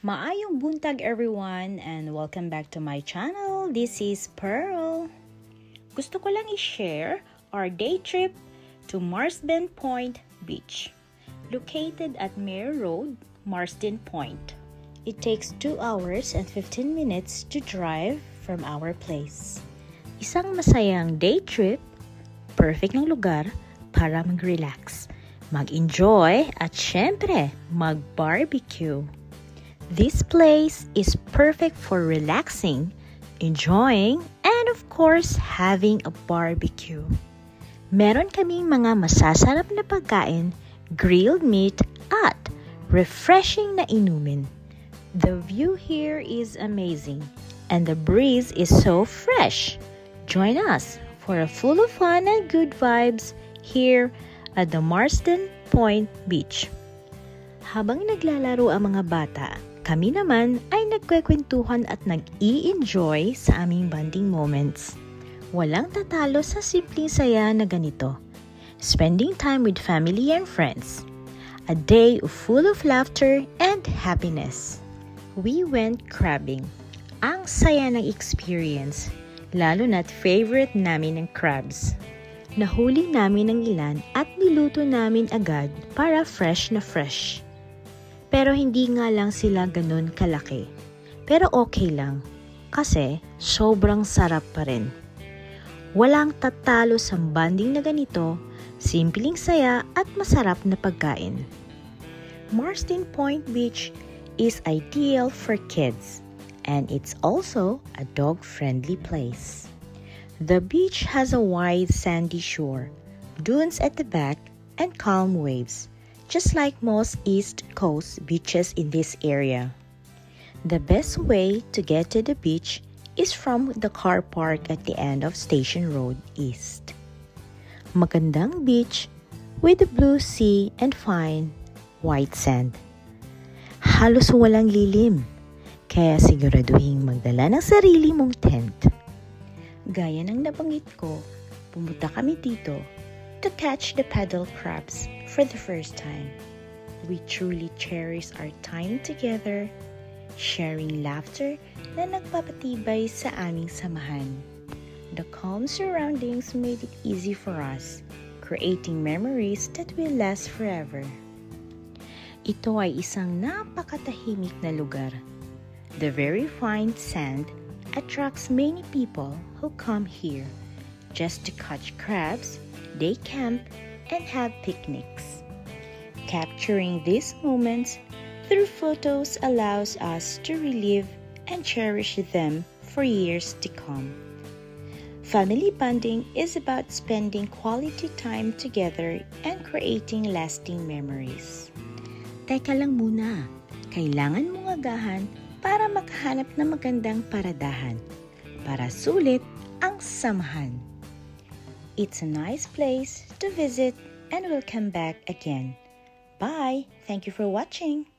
Maayong buntag everyone and welcome back to my channel. This is Pearl. Gusto ko lang i-share our day trip to Marsden Point Beach, located at Mare Road, Marsden Point. It takes 2 hours and 15 minutes to drive from our place. Isang masayang day trip, perfect ng lugar para mag-relax, mag-enjoy at syempre mag-barbecue. This place is perfect for relaxing, enjoying, and of course, having a barbecue. Meron kaming mga masasarap na pagkain, grilled meat, at refreshing na inumin. The view here is amazing, and the breeze is so fresh. Join us for a full of fun and good vibes here at the Marsden Point Beach. Habang naglalaro ang mga bata, kami naman ay nagkwekwentuhan at nag-i-enjoy sa aming bonding moments. Walang tatalo sa simpleng saya na ganito. Spending time with family and friends. A day full of laughter and happiness. We went crabbing. Ang saya ng experience, lalo na't favorite namin ng crabs. Nahuli namin ang ilan at niluto namin agad para fresh na fresh. Pero hindi nga lang sila ganun kalaki. Pero okay lang, kasi sobrang sarap pa rin. Walang tatalo sa bonding na ganito, simpleng saya at masarap na pagkain. Marsden Point Beach is ideal for kids, and it's also a dog-friendly place. The beach has a wide sandy shore, dunes at the back, and calm waves, just like most East Coast beaches in this area. The best way to get to the beach is from the car park at the end of Station Road East. Magandang beach with the blue sea and fine white sand. Halos walang lilim, kaya siguraduhin magdala ng sarili mong tent. Gaya ng nabanggit ko, pumunta kami dito to catch the paddle crabs for the first time. We truly cherish our time together, sharing laughter na nagpapatibay sa aming samahan. The calm surroundings made it easy for us, creating memories that will last forever. Ito ay isang napakatahimik na lugar. The very fine sand attracts many people who come here just to catch crabs. They camp and have picnics. Capturing these moments through photos allows us to relive and cherish them for years to come. Family bonding is about spending quality time together and creating lasting memories. Teka lang muna, kailangan mong agahan para makahanap ng magandang paradahan para sulit ang samahan. It's a nice place to visit and we'll come back again. Bye! Thank you for watching.